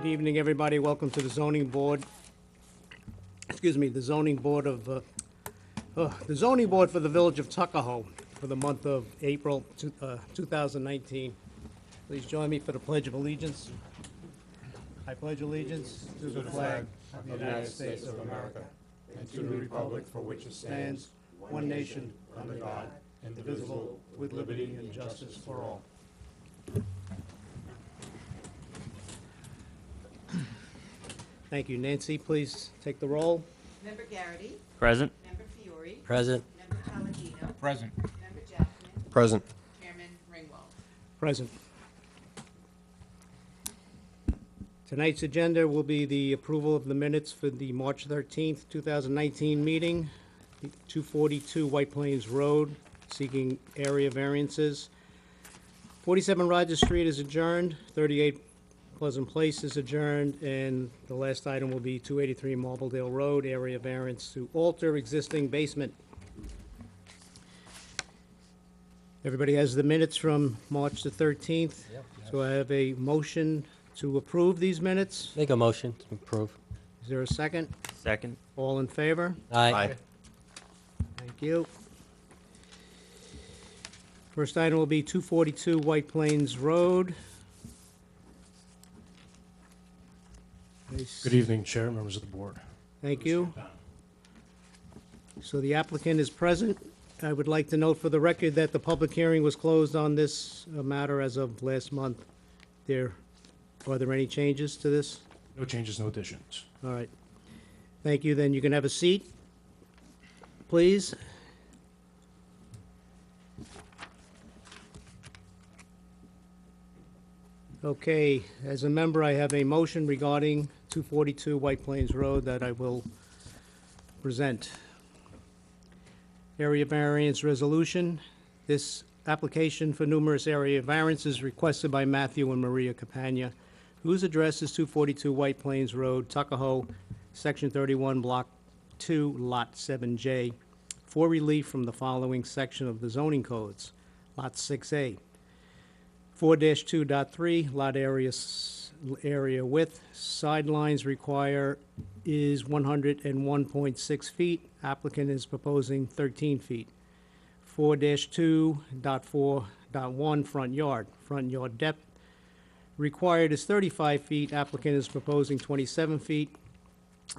Good evening, everybody. Welcome to the zoning board. Excuse me, the zoning board for the village of Tuckahoe for the month of April 2019. Please join me for the Pledge of Allegiance. I pledge allegiance to the flag of the United States of America and to the republic for which it stands, one nation, under God, indivisible, with liberty and justice for all. Thank you. Nancy, please take the roll. Member Garrity. Present. Member Fiore. Present. Member Palladino. Present. Member Jackman. Present. Chairman Ringwald. Present. Tonight's agenda will be the approval of the minutes for the March 13th, 2019 meeting, 242 White Plains Road, seeking area variances. 47 Rogers Street is adjourned, 38 Pleasant Place is adjourned, and the last item will be 283 Marbledale Road, area variance to alter existing basement. Everybody has the minutes from March the 13th. So I have a motion to approve these minutes. Make a motion to approve. Is there a second? Second. All in favor? Aye. Thank you. First item will be 242 White Plains Road. Good evening, Chair, members of the board. Thank you. So the applicant is present. I would like to note for the record that the public hearing was closed on this matter as of last month. Are there any changes to this? No changes, no additions. All right. Thank you. Then you can have a seat, please. Okay, as a member, I have a motion regarding 242 White Plains Road that I will present. Area variance resolution. This application for numerous area variances requested by Matthew and Maria Capagna, whose address is 242 White Plains Road, Tuckahoe, Section 31, Block 2, Lot 7J, for relief from the following section of the zoning codes. Lot 6A. 4-2.3, lot area width, sidelines require is 101.6 feet. Applicant is proposing 13 feet. 4-2.4.1, front yard. Front yard depth required is 35 feet. Applicant is proposing 27 feet.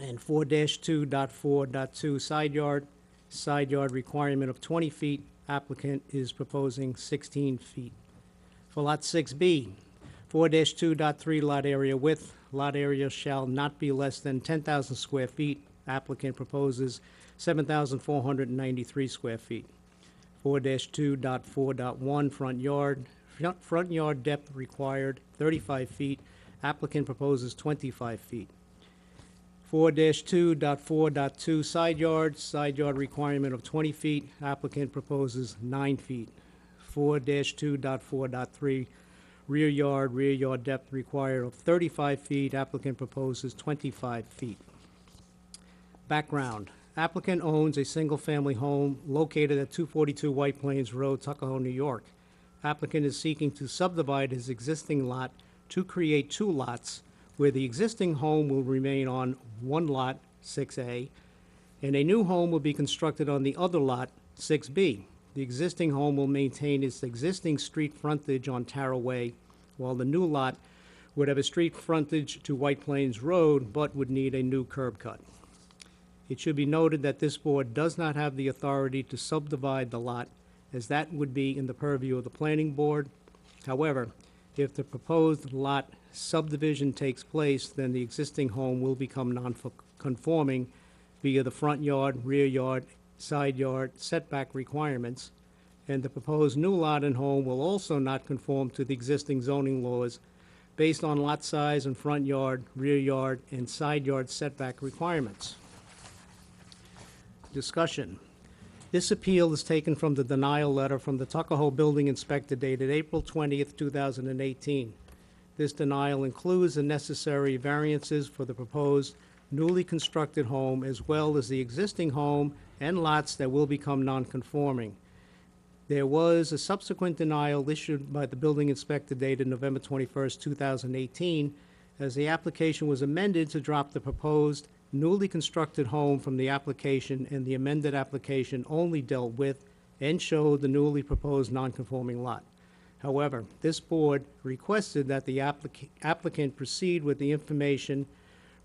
And 4-2.4.2, side yard. Side yard requirement of 20 feet. Applicant is proposing 16 feet. For Lot 6B, 4-2.3 lot area width, lot area shall not be less than 10,000 square feet. Applicant proposes 7,493 square feet. 4-2.4.1 front yard, front yard depth required 35 feet. Applicant proposes 25 feet. 4-2.4.2 side yard requirement of 20 feet. Applicant proposes 9 feet. 4-2.4.3 rear yard depth required of 35 feet. Applicant proposes 25 feet. Background. Applicant owns a single-family home located at 242 White Plains Road, Tuckahoe, New York. Applicant is seeking to subdivide his existing lot to create two lots where the existing home will remain on one lot, 6A, and a new home will be constructed on the other lot, 6B. The existing home will maintain its existing street frontage on Tara Way, while the new lot would have a street frontage to White Plains Road, but would need a new curb cut. It should be noted that this board does not have the authority to subdivide the lot, as that would be in the purview of the planning board. However, if the proposed lot subdivision takes place, then the existing home will become non-conforming via the front yard, rear yard, side yard setback requirements, and the proposed new lot and home will also not conform to the existing zoning laws based on lot size and front yard, rear yard, and side yard setback requirements. Discussion. This appeal is taken from the denial letter from the Tuckahoe Building Inspector dated April 20th, 2018. This denial includes the necessary variances for the proposed newly constructed home, as well as the existing home and lots that will become non-conforming. There was a subsequent denial issued by the building inspector dated November 21st, 2018, as the application was amended to drop the proposed newly constructed home from the application, and the amended application only dealt with and showed the newly proposed nonconforming lot. However, this board requested that the applicant proceed with the information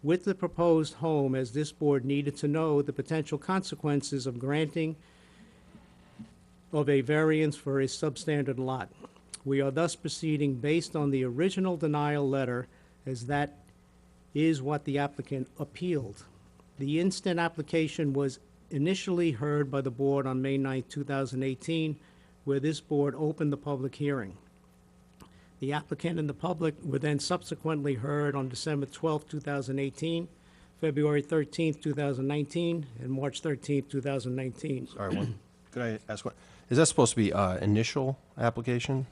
with the proposed home, as this board needed to know the potential consequences of granting of a variance for a substandard lot. We are thus proceeding based on the original denial letter, as that is what the applicant appealed. The instant application was initially heard by the board on May 9, 2018, where this board opened the public hearing. The applicant and the public were then subsequently heard on December 12, 2018, February 13, 2019, and March 13, 2019. Sorry, could I ask one? Is that supposed to be initial application,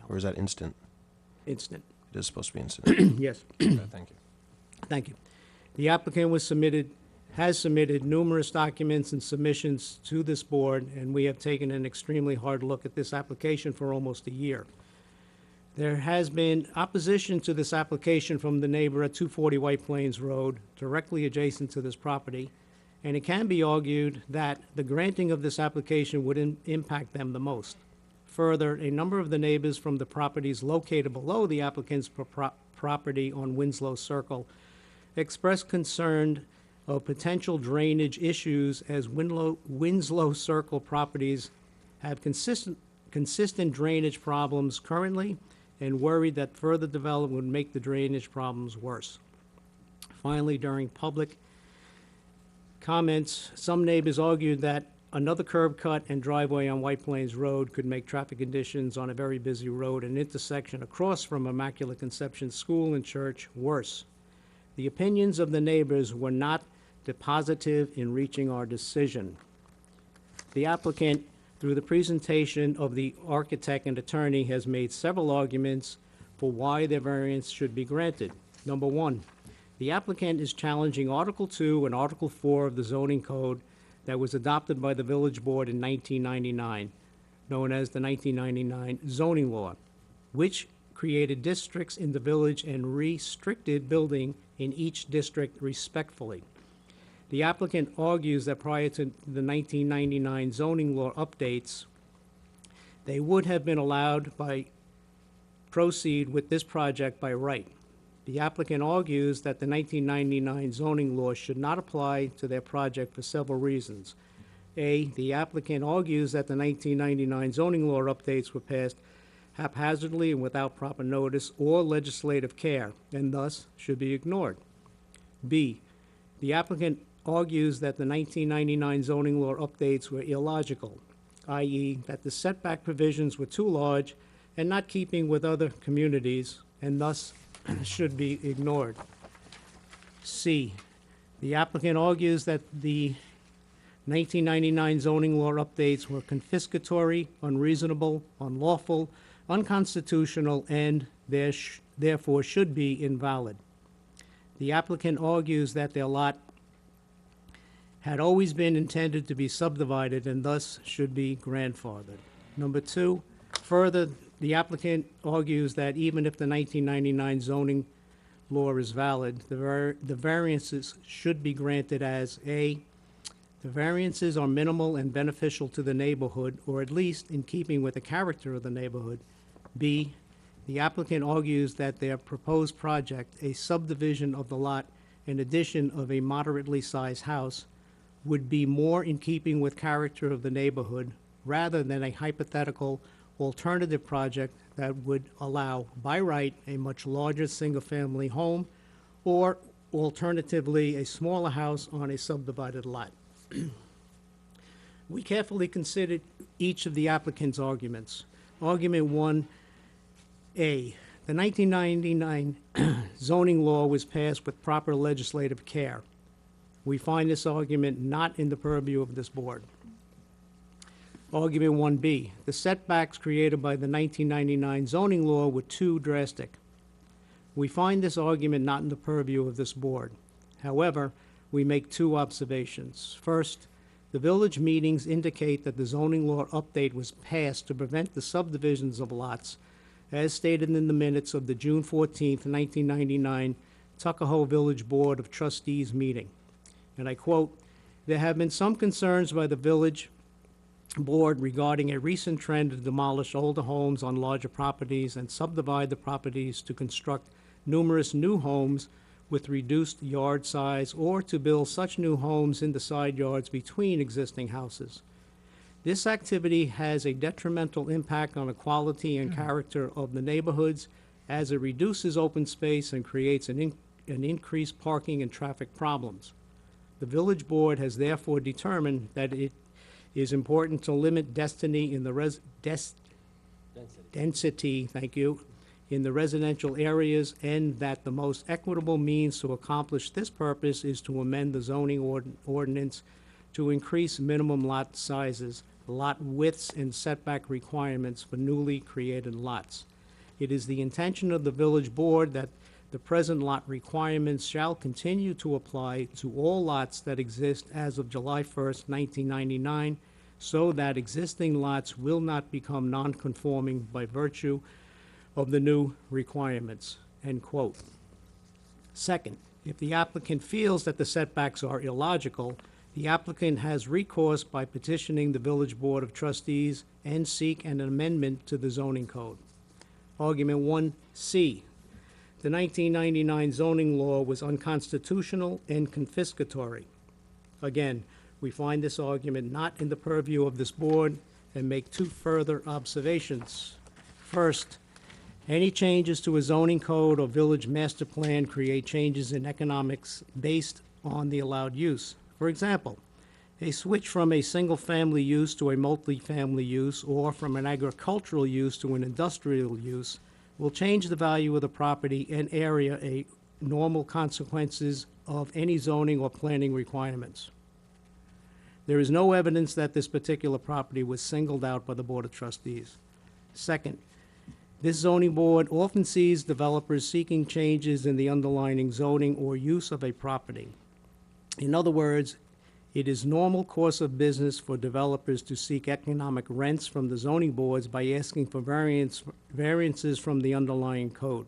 or is that instant? Instant. It is supposed to be instant. Yes. Okay, thank you. Thank you. The applicant has submitted numerous documents and submissions to this board, and we have taken an extremely hard look at this application for almost a year. There has been opposition to this application from the neighbor at 240 White Plains Road, directly adjacent to this property, and it can be argued that the granting of this application would impact them the most. Further, a number of the neighbors from the properties located below the applicant's property on Winslow Circle expressed concern of potential drainage issues, as Winslow Circle properties have consistent drainage problems currently, and worried that further development would make the drainage problems worse. Finally, during public comments, some neighbors argued that another curb cut and driveway on White Plains Road could make traffic conditions on a very busy road and intersection across from Immaculate Conception School and Church worse. The opinions of the neighbors were not dispositive in reaching our decision. The applicant, through the presentation of the architect and attorney, has made several arguments for why their variance should be granted. Number one, the applicant is challenging Article 2 and Article 4 of the zoning code that was adopted by the village board in 1999, known as the 1999 zoning law, which created districts in the village and restricted building in each district respectfully. The applicant argues that prior to the 1999 zoning law updates, they would have been allowed by proceed with this project by right. The applicant argues that the 1999 zoning law should not apply to their project for several reasons. A, the applicant argues that the 1999 zoning law updates were passed haphazardly and without proper notice or legislative care, and thus should be ignored. B, the applicant argues that the 1999 zoning law updates were illogical, i.e., that the setback provisions were too large and not keeping with other communities, and thus should be ignored. C, the applicant argues that the 1999 zoning law updates were confiscatory, unreasonable, unlawful, unconstitutional, and therefore should be invalid. The applicant argues that their lot had always been intended to be subdivided and thus should be grandfathered. Number two, further, the applicant argues that even if the 1999 zoning law is valid, the variances should be granted as A, the variances are minimal and beneficial to the neighborhood, or at least in keeping with the character of the neighborhood. B, the applicant argues that their proposed project, a subdivision of the lot in addition of a moderately sized house, would be more in keeping with character of the neighborhood rather than a hypothetical alternative project that would allow by right a much larger single-family home, or alternatively a smaller house on a subdivided lot. We carefully considered each of the applicant's arguments. Argument 1A, the 1999 zoning law was passed with proper legislative care. We find this argument not in the purview of this board. Argument 1B, the setbacks created by the 1999 zoning law were too drastic. We find this argument not in the purview of this board. However, we make two observations. First, the village meetings indicate that the zoning law update was passed to prevent the subdivisions of lots, as stated in the minutes of the June 14, 1999 Tuckahoe Village Board of Trustees meeting. And I quote, "There have been some concerns by the village board regarding a recent trend to demolish older homes on larger properties and subdivide the properties to construct numerous new homes with reduced yard size or to build such new homes in the side yards between existing houses. This activity has a detrimental impact on the quality and character of the neighborhoods as it reduces open space and creates an increased parking and traffic problems. The village board has therefore determined that it is important to limit density in the density, thank you, in the residential areas, and that the most equitable means to accomplish this purpose is to amend the zoning ordinance to increase minimum lot sizes, lot widths, and setback requirements for newly created lots. It is the intention of the village board that the present lot requirements shall continue to apply to all lots that exist as of July 1st, 1999, so that existing lots will not become non-conforming by virtue of the new requirements," end quote. Second, if the applicant feels that the setbacks are illogical, the applicant has recourse by petitioning the Village Board of Trustees and seek an amendment to the zoning code. Argument 1C. The 1999 zoning law was unconstitutional and confiscatory. Again, we find this argument not in the purview of this board and make two further observations. First, any changes to a zoning code or village master plan create changes in economics based on the allowed use. For example, a switch from a single-family use to a multi-family use or from an agricultural use to an industrial use will change the value of the property and area, a normal consequences of any zoning or planning requirements. There is no evidence that this particular property was singled out by the Board of Trustees. Second, this zoning board often sees developers seeking changes in the underlying zoning or use of a property. In other words, it is normal course of business for developers to seek economic rents from the zoning boards by asking for variances from the underlying code.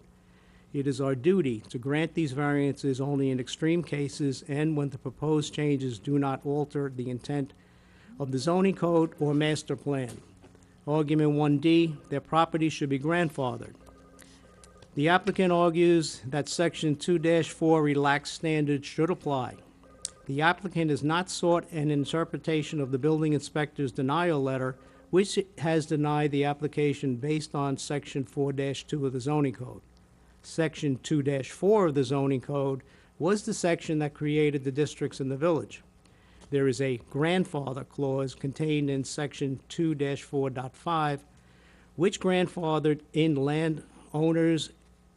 It is our duty to grant these variances only in extreme cases and when the proposed changes do not alter the intent of the zoning code or master plan. Argument 1D, their property should be grandfathered. The applicant argues that Section 2-4 relaxed standards should apply. The applicant has not sought an interpretation of the building inspector's denial letter, which has denied the application based on Section 4-2 of the zoning code. Section 2-4 of the zoning code was the section that created the districts in the village. There is a grandfather clause contained in Section 2-4.5, which grandfathered in landowners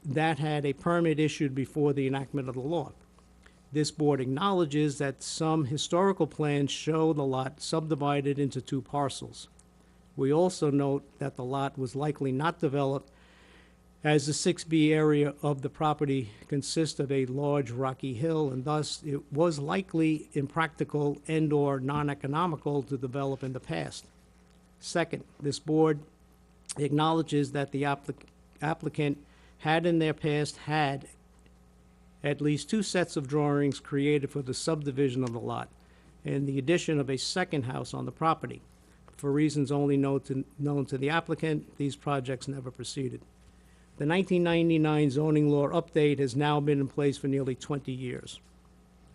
that had a permit issued before the enactment of the law. This board acknowledges that some historical plans show the lot subdivided into two parcels. We also note that the lot was likely not developed as the 6B area of the property consists of a large rocky hill, and thus it was likely impractical and/or non-economical to develop in the past. Second, this board acknowledges that the applicant had in their past had at least two sets of drawings created for the subdivision of the lot and the addition of a second house on the property. For reasons only known to the applicant, these projects never proceeded. The 1999 zoning law update has now been in place for nearly 20 years.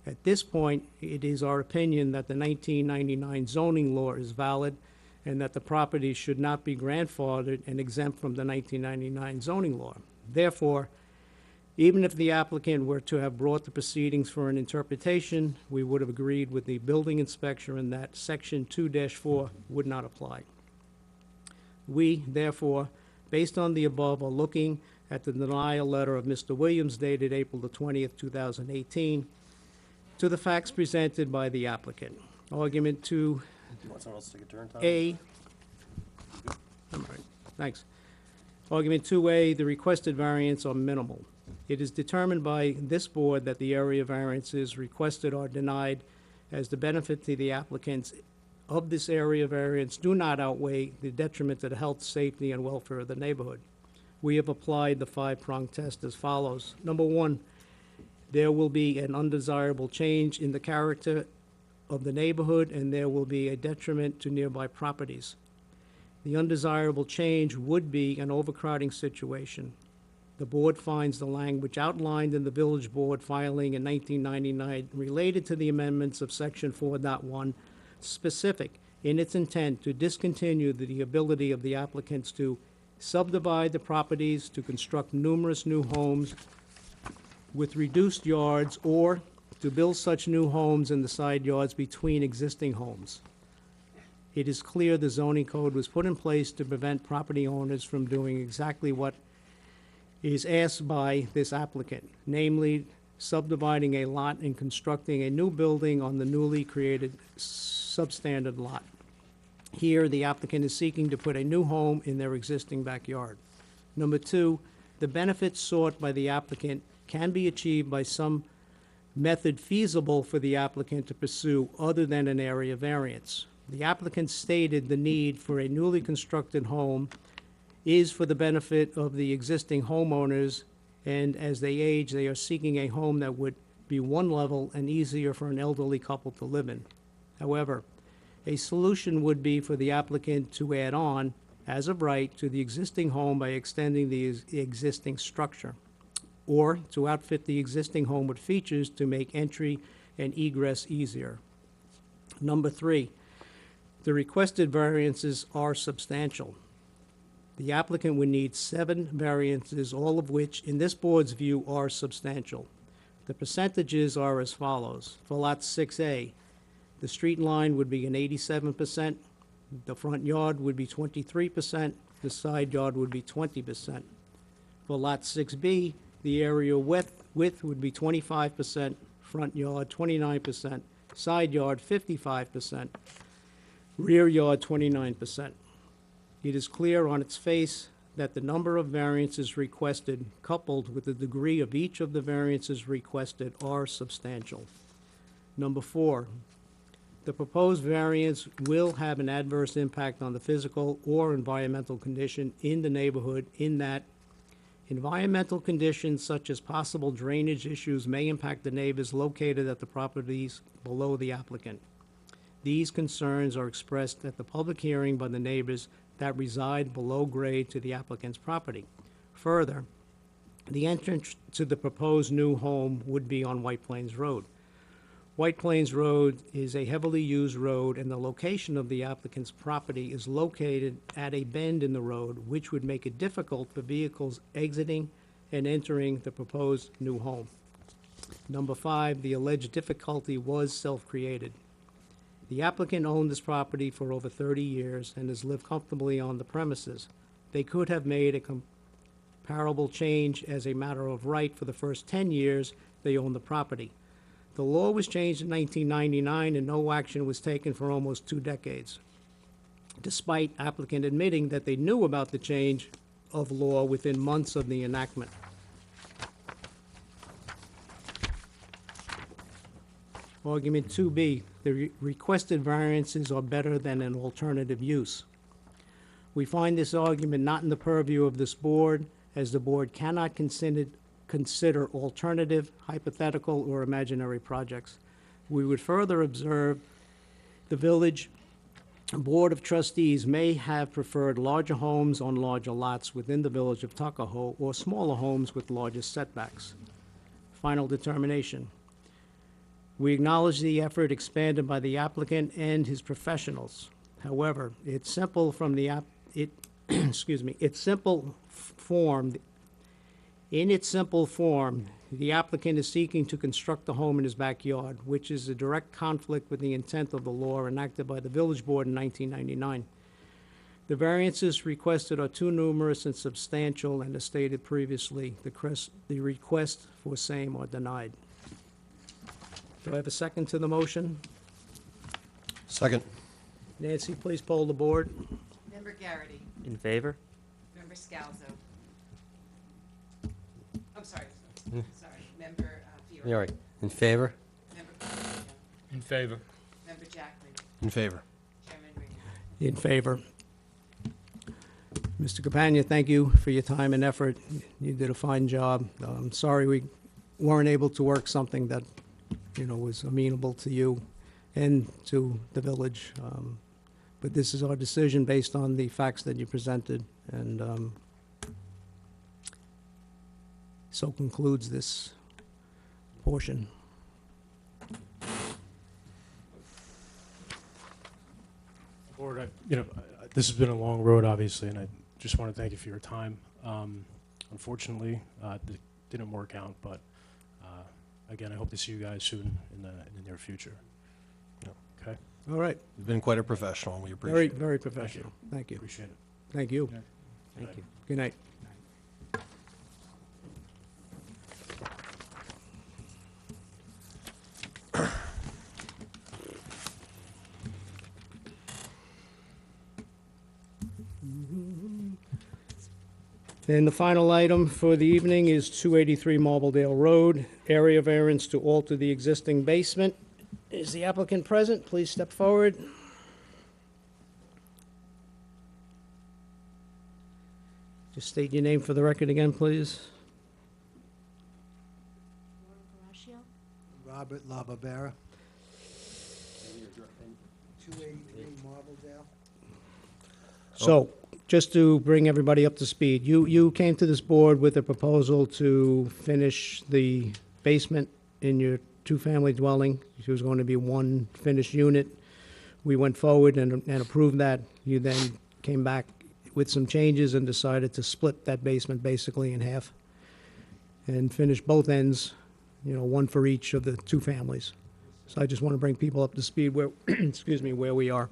At this point, it is our opinion that the 1999 zoning law is valid and that the property should not be grandfathered and exempt from the 1999 zoning law. Therefore, even if the applicant were to have brought the proceedings for an interpretation, we would have agreed with the building inspector in that Section 2-4 would not apply. We, therefore, based on the above, are looking at the denial letter of Mr. Williams dated April the 20th, 2018, to the facts presented by the applicant. Argument 2A. You want someone else to take a turn, Tom? I'm all right, thanks. Argument 2A, the requested variants are minimal. It is determined by this board that the area variances requested are denied as the benefit to the applicants of this area variance do not outweigh the detriment to the health, safety, and welfare of the neighborhood. We have applied the five-pronged test as follows. Number one, there will be an undesirable change in the character of the neighborhood, and there will be a detriment to nearby properties. The undesirable change would be an overcrowding situation. The board finds the language outlined in the village board filing in 1999 related to the amendments of section 4.1 specific in its intent to discontinue the ability of the applicants to subdivide the properties, to construct numerous new homes with reduced yards, or to build such new homes in the side yards between existing homes. It is clear the zoning code was put in place to prevent property owners from doing exactly what is asked by this applicant, namely subdividing a lot and constructing a new building on the newly created substandard lot. Here, the applicant is seeking to put a new home in their existing backyard. Number two, the benefits sought by the applicant can be achieved by some method feasible for the applicant to pursue other than an area variance. The applicant stated the need for a newly constructed home is for the benefit of the existing homeowners, and as they age, they are seeking a home that would be one level and easier for an elderly couple to live in. However, a solution would be for the applicant to add on, as of right, to the existing home by extending the existing structure, or to outfit the existing home with features to make entry and egress easier. Number three, the requested variances are substantial. The applicant would need 7 variances, all of which, in this board's view, are substantial. The percentages are as follows. For Lot 6A, the street line would be an 87%, the front yard would be 23%, the side yard would be 20%. For Lot 6B, the area width would be 25%, front yard 29%, side yard 55%, rear yard 29%. It is clear on its face that the number of variances requested, coupled with the degree of each of the variances requested, are substantial. Number four, the proposed variance will have an adverse impact on the physical or environmental condition in the neighborhood, in that environmental conditions such as possible drainage issues may impact the neighbors located at the properties below the applicant. These concerns are expressed at the public hearing by the neighbors that reside below grade to the applicant's property. Further, the entrance to the proposed new home would be on White Plains Road. White Plains Road is a heavily used road, and the location of the applicant's property is located at a bend in the road, which would make it difficult for vehicles exiting and entering the proposed new home. Number five, the alleged difficulty was self-created. The applicant owned this property for over 30 years and has lived comfortably on the premises. They could have made a comparable change as a matter of right for the first 10 years they owned the property. The law was changed in 1999 and no action was taken for almost 2 decades, despite applicant admitting that they knew about the change of law within months of the enactment. Argument 2B, the requested variances are better than an alternative use. We find this argument not in the purview of this board, as the board cannot consider alternative, hypothetical, or imaginary projects. We would further observe the village board of trustees may have preferred larger homes on larger lots within the village of Tuckahoe, or smaller homes with larger setbacks. Final determination. We acknowledge the effort expanded by the applicant and his professionals. However, its simple form, in its simple form, the applicant is seeking to construct a home in his backyard, which is a direct conflict with the intent of the law enacted by the village board in 1999. The variances requested are too numerous and substantial, and as stated previously, the request for same are denied. Do I have a second to the motion? Second. Nancy, please poll the board. Member Garrity. In favor? Member Scalzo. I'm sorry. Member Fiore. Fiore. In favor? Member Palladino. In favor. Member Jackman. In favor. Chairman Ringwald. In favor. Mr. Capania, thank you for your time and effort. You did a fine job. I'm sorry we weren't able to work something that, you know, was amenable to you and to the village. But this is our decision based on the facts that you presented, and so concludes this portion. Board, this has been a long road, obviously, and I just want to thank you for your time. Unfortunately, it didn't work out, but again, I hope to see you guys soon in the near future. Yep. Okay, All right, You've been quite a professional, and we appreciate very, it. very professional. Thank you. appreciate it. Thank you. Thank you. Good night. And the final item for the evening is 283 Marbledale Road, area variance to alter the existing basement. Is the applicant present? Please step forward. Just state your name for the record again, please. Robert Lababera. 283 Marbledale. So, just to bring everybody up to speed, you came to this board with a proposal to finish the basement in your two-family dwelling. It was going to be one finished unit. We went forward and approved that. You then came back with some changes and decided to split that basement basically in half and finish both ends, you know, one for each of the two families. So I just want to bring people up to speed where, excuse me, where we are.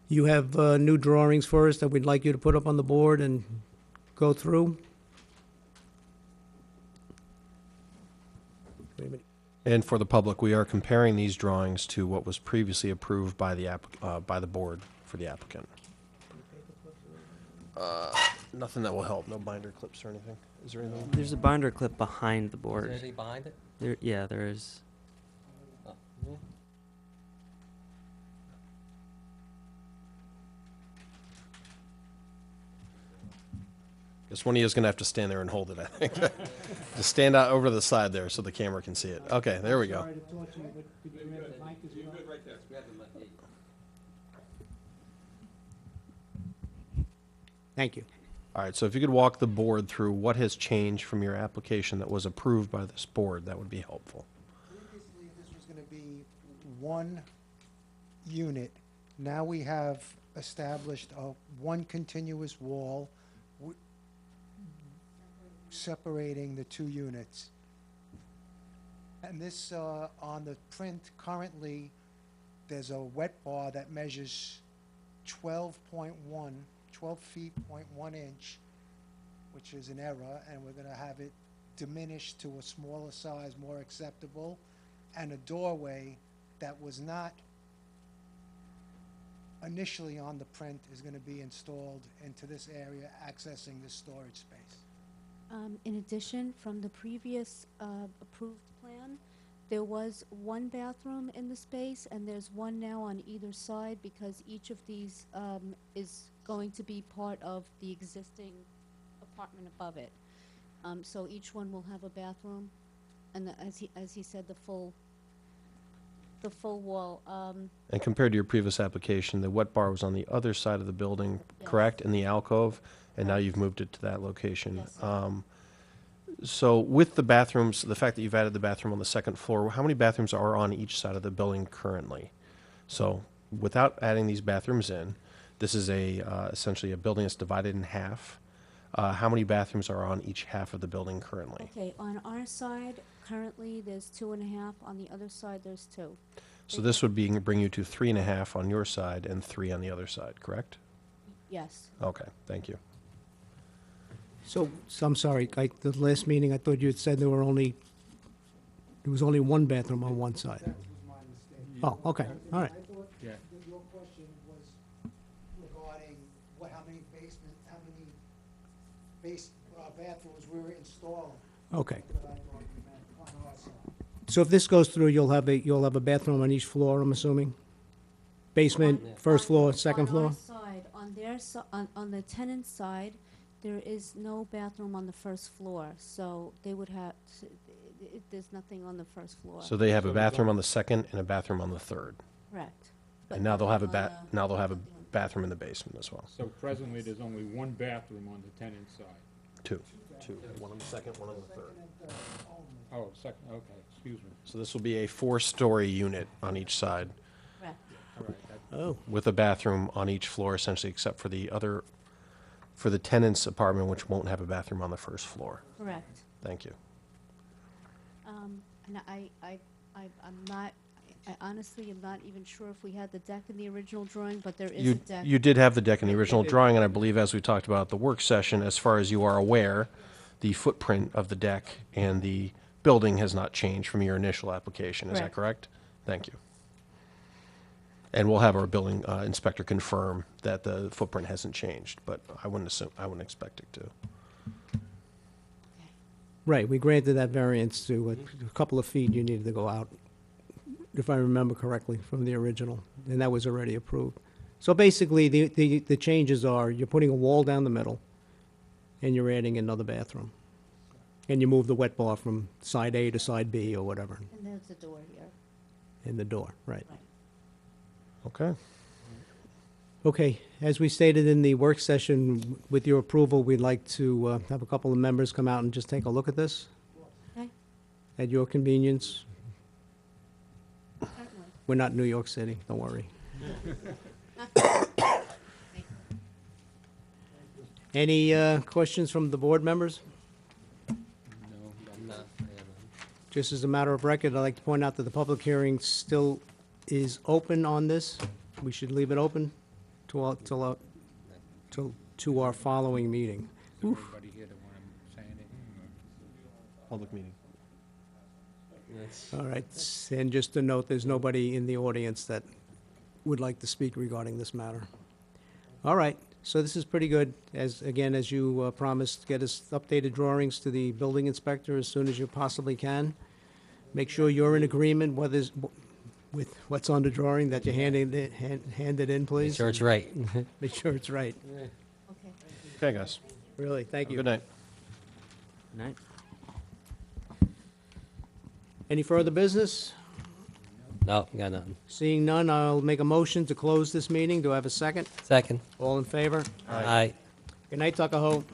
You have new drawings for us that we'd like you to put up on the board and go through. Wait a minute. And for the public, we are comparing these drawings to what was previously approved by the by the board for the applicant. Nothing that will help, no binder clips or anything. Is there anything? There's a binder clip behind the Is board. there anything behind it? There, yeah, there is. Oh, yeah. Guess one of you is going to have to stand there and hold it, I think. Just stand out over to the side there so the camera can see it. Okay, there we go. Thank you. All right, so if you could walk the board through what has changed from your application that was approved by this board, that would be helpful. Previously, this was going to be one unit. Now we have established one continuous wall separating the two units. And this, on the print currently, there's a wet bar that measures 12 feet, .1 inch, which is an error, and we're gonna have it diminished to a smaller size, more acceptable, and a doorway that was not initially on the print is gonna be installed into this area, accessing this storage space. In addition, from the previous approved plan, there was one bathroom in the space, and there's one now on either side because each of these is going to be part of the existing apartment above it. So each one will have a bathroom, and as he said, the full wall. And compared to your previous application, the wet bar was on the other side of the building, Yes. correct, in the alcove, and now Correct. you've moved it to that location. Yes, sir. So with the bathrooms, the fact that you've added the bathroom on the second floor, how many bathrooms are on each side of the building currently? So without adding these bathrooms in, this is essentially a building that's divided in half. How many bathrooms are on each half of the building currently? Okay, on our side, currently, there's 2.5. On the other side, there's 2. So this would bring you to 3.5 on your side and 3 on the other side, correct? Yes. Okay, thank you. So I'm sorry, the last meeting, I thought you had said there was only one bathroom on one side. That was my mistake. Oh, okay, all right. I thought that your question was regarding how many bathrooms we were installing. Okay. But I thought you meant on our side. So if this goes through, you'll have a bathroom on each floor, I'm assuming? Basement, first floor, second On floor? our side, on their on the tenant's side, There is no bathroom on the first floor, so they would have, there's nothing on the first floor. So they have a bathroom on the second and a bathroom on the third. Correct. But And now they'll have a nothing on now they'll have a nothing on- bathroom in the basement as well. So presently, there's only one bathroom on the tenant side. Two. One on the second, one on the third. Oh, second, okay, excuse me. So this will be a 4-story unit on each side Correct. All right, that- Oh, with a bathroom on each floor essentially, except for for the tenant's apartment, which won't have a bathroom on the first floor. Correct. Thank you. And I'm not, I honestly am not even sure if we had the deck in the original drawing, but there is a deck. You did have the deck in the original drawing, and I believe as we talked about at the work session, as far as you are aware, the footprint of the deck and the building has not changed from your initial application. Is that correct? Thank you. And we'll have our building inspector confirm that the footprint hasn't changed, but I wouldn't expect it to. right, we granted that variance to a couple of feet you needed to go out, if I remember correctly, from the original, and that was already approved. So basically, the changes are, you're putting a wall down the middle, and you're adding another bathroom. And you move the wet bar from side A to side B or whatever, And there's a door here. in the door, right. Right. Okay. Okay, as we stated in the work session, with your approval, we'd like to have a couple of members come out and just take a look at this Okay, at your convenience. certainly. We're not in New York City, don't worry. Any questions from the board members? no, No, I haven't. Just as a matter of record, I'd like to point out that the public hearing still is open on this. We should leave it open to our following meeting. is there anybody here that want to say anything? Public meeting. Yes. All right, and just a note, there's nobody in the audience that would like to speak regarding this matter. All right, so this is pretty good. As you promised, get us updated drawings to the building inspector as soon as you possibly can. Make sure you're in agreement with what's on the drawing, that you hand it in, Make please. sure it's right. Make sure it's right. Okay. Okay, guys. Really, thank you. Good night. Good night. Any further business? No, got nothing. Seeing none, I'll make a motion to close this meeting. Do I have a second? Second. All in favor? Aye. Good night, Tuckahoe.